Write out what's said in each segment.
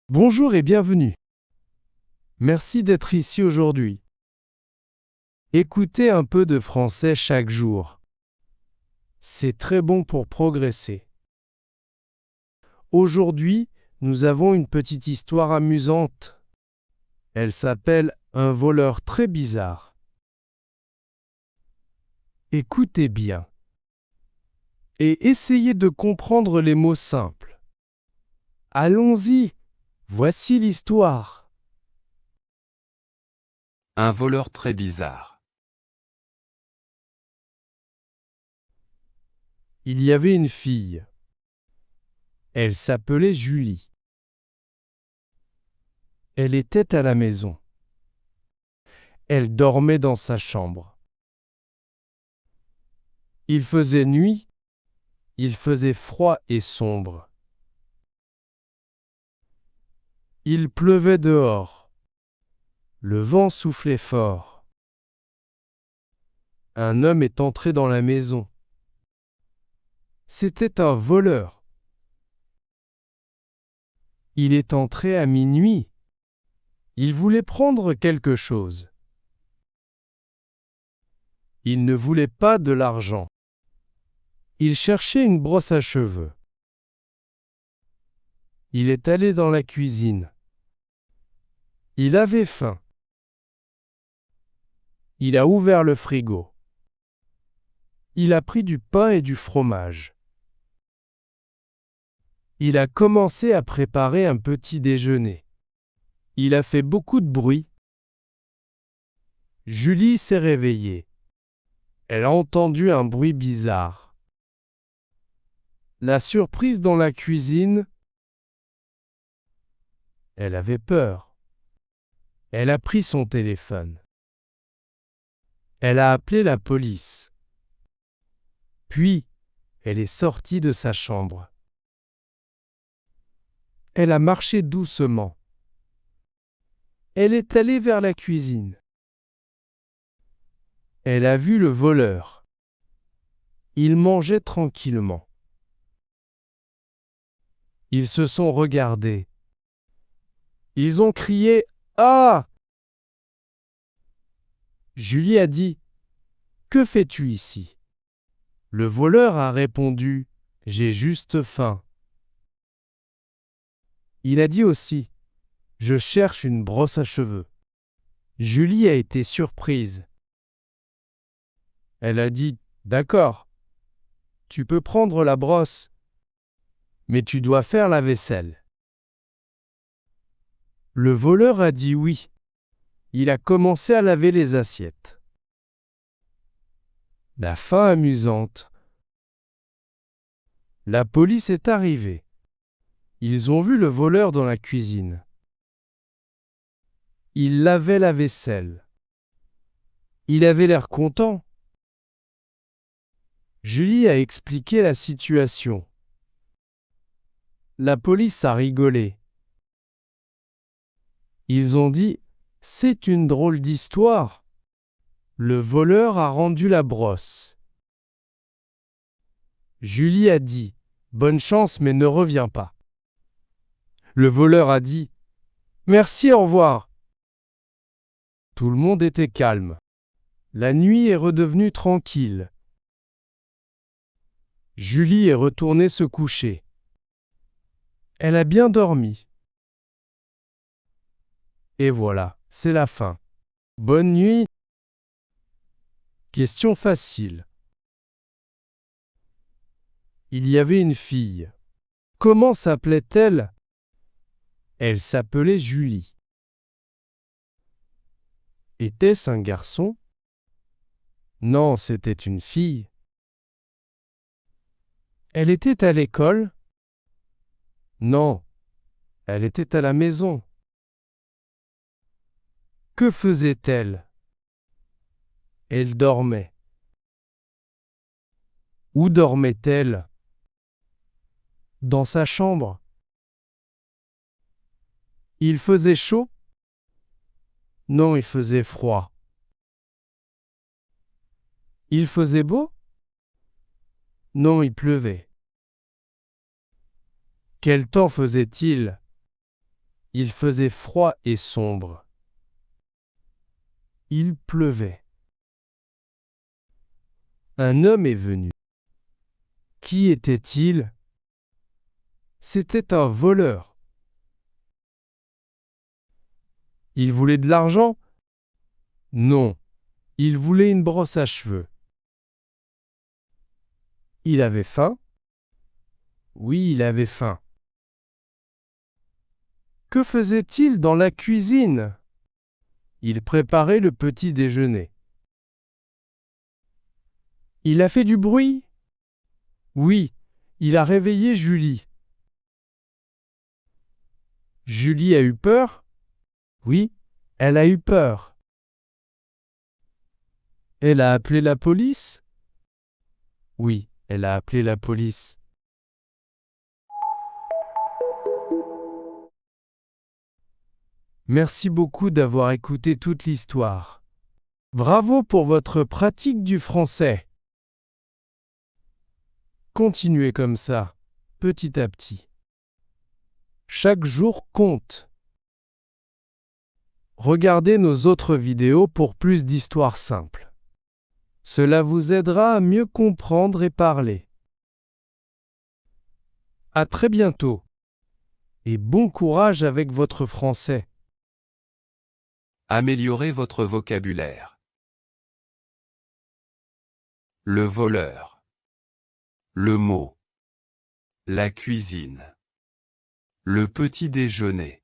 Bonjour et bienvenue. Merci d'être ici aujourd'hui. Écoutez un peu de français chaque jour. C'est très bon pour progresser. Aujourd'hui, nous avons une petite histoire amusante. Elle s'appelle Un voleur très bizarre. Écoutez bien. Et essayez de comprendre les mots simples. Allons-y. Voici l'histoire. Un voleur très bizarre. Il y avait une fille. Elle s'appelait Julie. Elle était à la maison. Elle dormait dans sa chambre. Il faisait nuit, il faisait froid et sombre. Il pleuvait dehors. Le vent soufflait fort. Un homme est entré dans la maison. C'était un voleur. Il est entré à minuit. Il voulait prendre quelque chose. Il ne voulait pas de l'argent. Il cherchait une brosse à cheveux. Il est allé dans la cuisine. Il avait faim. Il a ouvert le frigo. Il a pris du pain et du fromage. Il a commencé à préparer un petit déjeuner. Il a fait beaucoup de bruit. Julie s'est réveillée. Elle a entendu un bruit bizarre. La surprise dans la cuisine. Elle avait peur. Elle a pris son téléphone. Elle a appelé la police. Puis, elle est sortie de sa chambre. Elle a marché doucement. Elle est allée vers la cuisine. Elle a vu le voleur. Il mangeait tranquillement. Ils se sont regardés. Ils ont crié « Ah !» Julie a dit « Que fais-tu ici ?» Le voleur a répondu « J'ai juste faim. » Il a dit aussi « Je cherche une brosse à cheveux. » Julie a été surprise. Elle a dit « D'accord, tu peux prendre la brosse, mais tu dois faire la vaisselle. » Le voleur a dit oui. Il a commencé à laver les assiettes. La fin amusante. La police est arrivée. Ils ont vu le voleur dans la cuisine. Il lavait la vaisselle. Il avait l'air content. Julie a expliqué la situation. La police a rigolé. Ils ont dit « C'est une drôle d'histoire. Le voleur a rendu la brosse. » Julie a dit « Bonne chance mais ne reviens pas. » Le voleur a dit « Merci, au revoir. » Tout le monde était calme. La nuit est redevenue tranquille. Julie est retournée se coucher. Elle a bien dormi. Et voilà, c'est la fin. Bonne nuit. Question facile. Il y avait une fille. Comment s'appelait-elle? Elle s'appelait Julie. Était-ce un garçon? Non, c'était une fille. Elle était à l'école? Non, elle était à la maison. Que faisait-elle? Elle dormait. Où dormait-elle? Dans sa chambre. Il faisait chaud? Non, il faisait froid. Il faisait beau? Non, il pleuvait. Quel temps faisait-il? Il faisait froid et sombre. Il pleuvait. Un homme est venu. Qui était-il? C'était un voleur. Il voulait de l'argent? Non, il voulait une brosse à cheveux. Il avait faim? Oui, il avait faim. Que faisait-il dans la cuisine? Il préparait le petit déjeuner. Il a fait du bruit? Oui, il a réveillé Julie. Julie a eu peur? Oui, elle a eu peur. Elle a appelé la police? Oui, elle a appelé la police. Merci beaucoup d'avoir écouté toute l'histoire. Bravo pour votre pratique du français. Continuez comme ça, petit à petit. Chaque jour compte. Regardez nos autres vidéos pour plus d'histoires simples. Cela vous aidera à mieux comprendre et parler. À très bientôt. Et bon courage avec votre français. Améliorez votre vocabulaire. Le voleur. Le mot. La cuisine. Le petit déjeuner.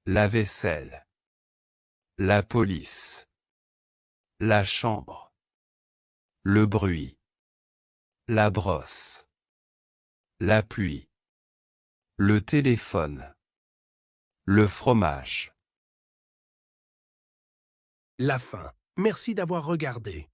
La vaisselle. La police. La chambre. Le bruit. La brosse. La pluie. Le téléphone. Le fromage. La fin. Merci d'avoir regardé.